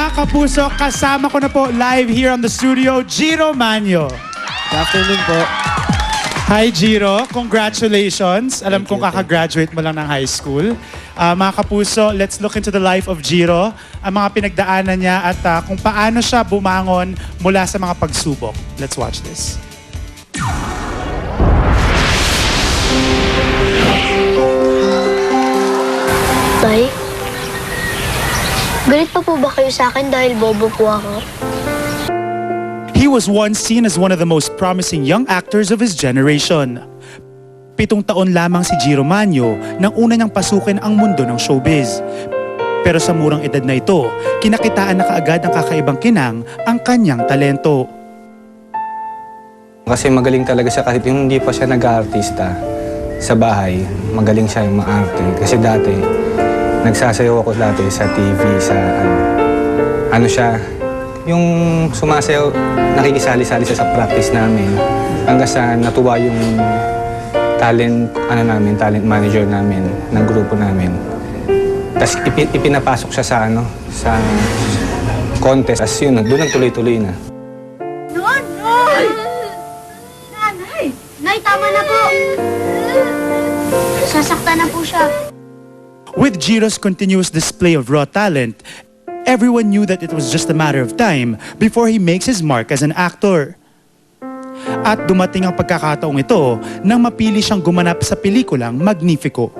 Mga kapuso, kasama ko na po live here on the studio, Jiro Manyo. Good afternoon po. Hi Jiro, congratulations. Alam kong kakagraduate mo lang ng high school. Mga kapuso, let's look into the life of Jiro, ang mga pinagdaanan niya at kung paano siya bumangon mula sa mga pagsubok. Let's watch this. Tay, galit pa po ba kayo sa akin dahil bobo po ako? He was once seen as one of the most promising young actors of his generation. 7 taon lamang si Jiro Manyo nang una niyang pasukin ang mundo ng showbiz. Pero sa murang edad na ito, kinakitaan na kaagad ng kakaibang kinang ang kanyang talento. Kasi magaling talaga siya kahit yung hindi pa siya nag-aartista sa bahay, magaling siya yung maarte. Kasi dati, nagsasayaw ako dati sa TV, sa ano siya, yung sumasayaw, nakikisali-sali siya sa practice namin. Hanggang sa natuwa yung talent manager namin, ng grupo namin. Tapos ipinapasok siya sa contest. Tapos yun, doon ang tuloy-tuloy na. Noy! Nanay! Nay, tama na po! Sasaktan na po siya. With Jiro's continuous display of raw talent, everyone knew that it was just a matter of time before he makes his mark as an actor. At dumating ang pagkakataong ito nang mapili siyang gumanap sa pelikulang Magnifico.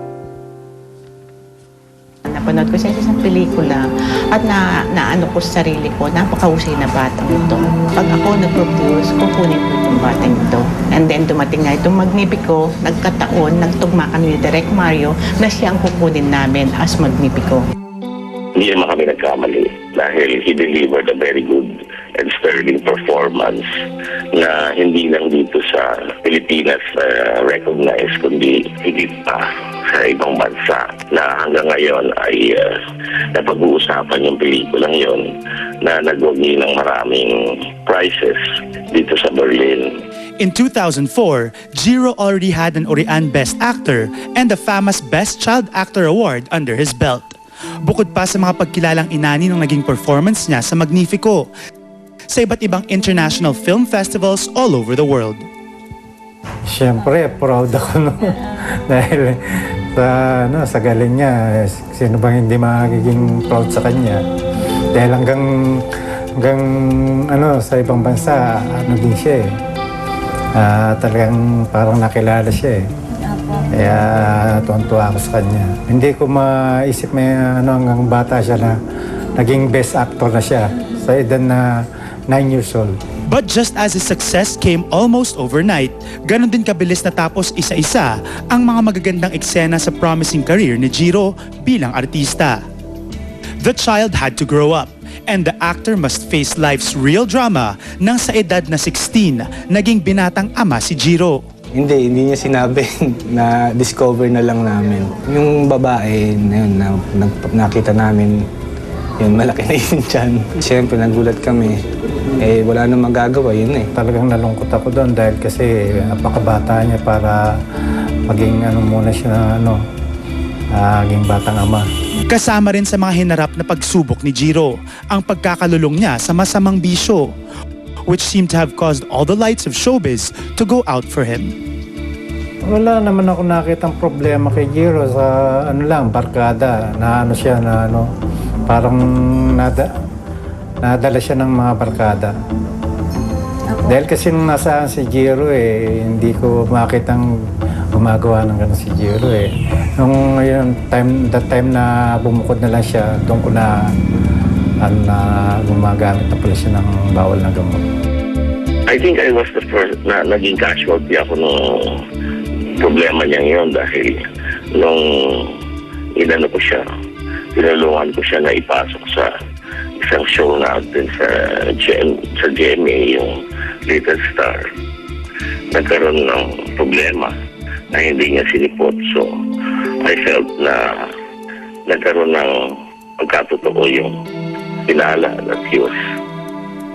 Napanood ko siya sa isang pelikula at naano ko sa sarili ko, napakahusay na batang ito. Pag ako nag-produce, kukunin ko itong batang ito. And then dumating nga itong Magnifico, nagkataon, nagtugma kami ni Direk Mario na siya ang kukunin namin as Magnifico. Hindi naman kami nagkamali dahil he delivered a very good and sterling performance na hindi lang dito sa Pilipinas recognized kundi higit pa sa ibang bansa na hanggang ngayon ay napag-uusapan yung pelikulang yon na nag-wagi ng maraming prizes dito sa Berlin. In 2004, Jiro already had an Orian Best Actor and the famous Best Child Actor Award under his belt. Bukod pa sa mga pagkilalang inani ng naging performance niya sa Magnifico sa iba't ibang international film festivals all over the world. Siyempre, proud ako no. Dahil sa galing niya, sino bang hindi magiging proud sa kanya? Dahil hanggang sa ibang bansa, din siya eh. Talagang parang nakilala siya eh. Kaya tuwan-tuwa ako sa kanya. Hindi ko maisip hanggang bata siya na naging best actor na siya sa edad na 9 years old. But just as his success came almost overnight, ganon din kabilis natapos isa-isa ang mga magagandang eksena sa promising career ni Jiro bilang artista. The child had to grow up and the actor must face life's real drama nang sa edad na 16, naging binatang ama si Jiro. Hindi niya sinabi na discover na lang namin. Yung babae na nakita namin, yun, malaki na yun dyan. Siyempre, nagulat kami. Wala nang magagawa, yun eh. Talagang nalungkot ako doon dahil kasi napakabata niya para maging muna siya maging batang ama. Kasama rin sa mga hinarap na pagsubok ni Jiro, ang pagkakalulong niya sa masamang bisyo, which seemed to have caused all the lights of showbiz to go out for him. Wala naman ako nakitang problema kay Jiro sa barkada, na siya na parang nadala siya ng mga barkada. Dahil kasi nung nasaan si Jiro hindi ko makitang gumagawa ng gano'n si Jiro Nung that time na bumukod na lang siya, doon ko na gumagamit na pala siya ng bawal na gamot. I think I was the first na naging casualty ako nung problema niya yun dahil nung ko siya, tinulungan ko siya na ipasok sa isang show natin sa GMA, yung Little Star. Nagkaroon ng problema na hindi niya sinipot. So, I felt na nagkaroon ng pagkatotoo yung pinala that he was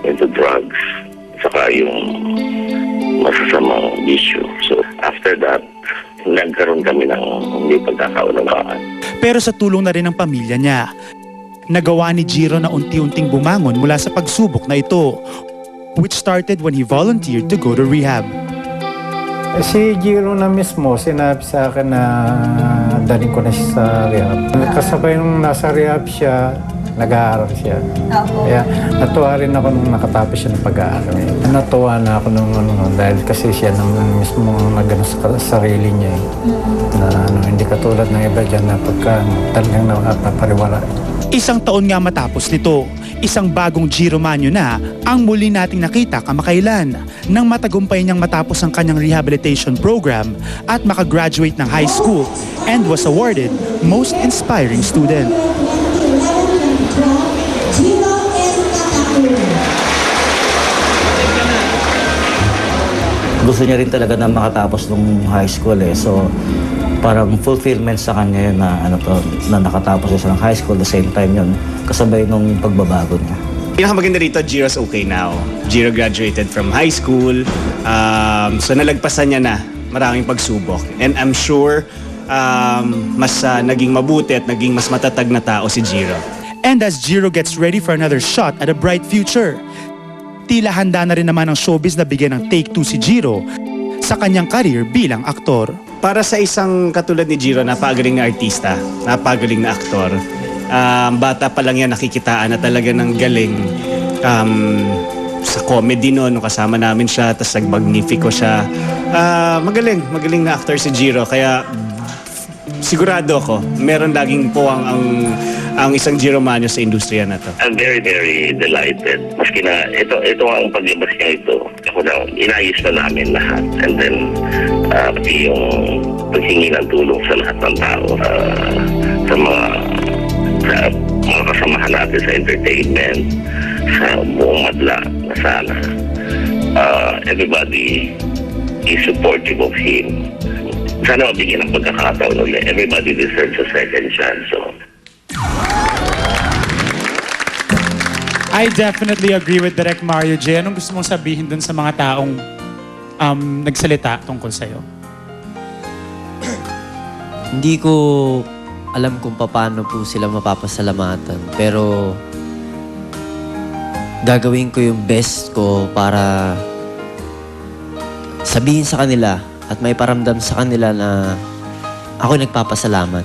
into drugs saka yung masasamang issue. So, after that, nagkaroon kami ng hindi pagkakaunawaan. Pero sa tulong na rin ng pamilya niya, Nagawa ni Jiro na unti-unting bumangon mula sa pagsubok na ito, which started when he volunteered to go to rehab. Si Jiro na mismo, sinabi sa akin na dalhin ko na siya sa rehab. Kasabay nung nasa rehab siya, nag-aaral siya. Kaya natuwa rin ako nung nakatapos siya ng pag-aaral. Natuwa na ako nung dahil kasi siya naman mismo nag-ano sa sarili niya. Na hindi katulad ng iba dyan na pagka talagang napapariwala. Isang taon nga matapos nito, isang bagong Jiro Manyo na ang muli nating nakita kamakailan nang matagumpay niyang matapos ang kanyang rehabilitation program at makagraduate ng high school and was awarded Most Inspiring Student. Gusto niya rin talaga na makatapos ng high school eh. So, parang fulfillment sa kanya yun na, na nakatapos siya ng high school. The same time yun, kasabay nung pagbabago niya. Pinakamaganda rito, Jiro's okay now. Jiro graduated from high school. So nalagpasan niya na maraming pagsubok. And I'm sure mas naging mabuti at naging mas matatag na tao si Jiro. And as Jiro gets ready for another shot at a bright future, tila handa na rin naman ang showbiz na bigyan ng take 2 si Jiro sa kanyang career bilang aktor. Para sa isang katulad ni Jiro, napagaling na artista, napagaling na aktor. Bata pa lang yan, nakikitaan na talaga ng galing. Sa comedy noon, nung kasama namin siya, tapos nag-magnifico siya. Magaling na actor si Jiro, kaya sigurado ako, meron laging po ang isang Jiro Manyo sa industriya na to. I'm very, very delighted. Maski na ito ang paglabas niya ito. Ako na, inayos na namin lahat. And then, pati yung paghingi ng tulong sa lahat ng tao, sa mga kasamahan natin sa entertainment, sa buong madla na sana. Everybody is supportive of him. Sana mabigyan ng pagkakataon ulit. Everybody deserves a second chance. So, I definitely agree with Direk Mario J. Anong gusto mong sabihin dun sa mga taong nagsalita tungkol sa'yo? Hindi ko alam kung paano po sila mapapasalamatan. Pero gagawin ko yung best ko para sabihin sa kanila at may paramdam sa kanila na ako nagpapasalamat.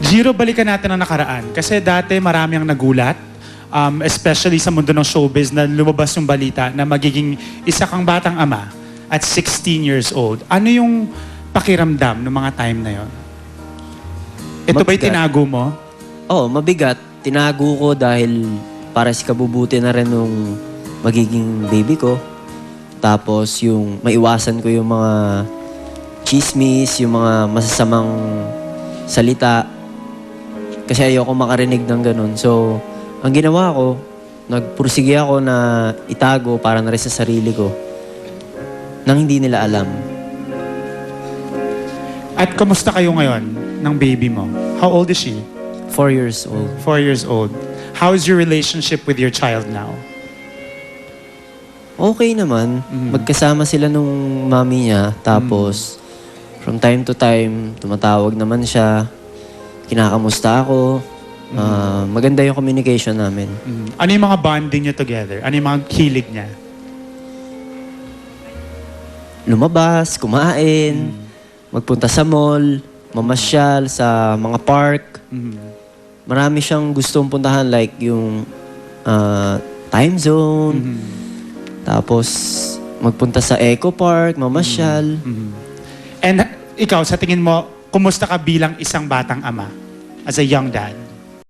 Jiro, balikan natin ang nakaraan. Kasi dati marami ang nagulat, especially sa mundo ng showbiz, na lumabas yung balita na magiging isa kang batang ama at 16 years old. Ano yung pakiramdam ng mga time na yon? Ito ba'y Mabigat. tinago mo? Oo, mabigat. Tinago ko dahil para sa kabubuti na rin nung magiging baby ko. Tapos yung maiwasan ko yung mga chismis, yung mga masasamang salita. Kasi ayoko makarinig ng ganun. So, ang ginawa ko, nagpursige ako na itago para na rin sa sarili ko nang hindi nila alam. At kamusta kayo ngayon ng baby mo? How old is she? 4 years old. 4 years old. How is your relationship with your child now? Okay naman. Magkasama sila nung mami niya. Tapos, from time to time, tumatawag naman siya. Kinakamusta ako. Maganda yung communication namin. Ano yung mga bonding niyo together? Ano yung mga hilig niya? Lumabas, kumain, magpunta sa mall, mamasyal sa mga park. Marami siyang gustong puntahan like yung time zone. Tapos magpunta sa Eco Park, mamasyal. And ikaw, sa tingin mo, kumusta ka bilang isang batang ama? As a young dad?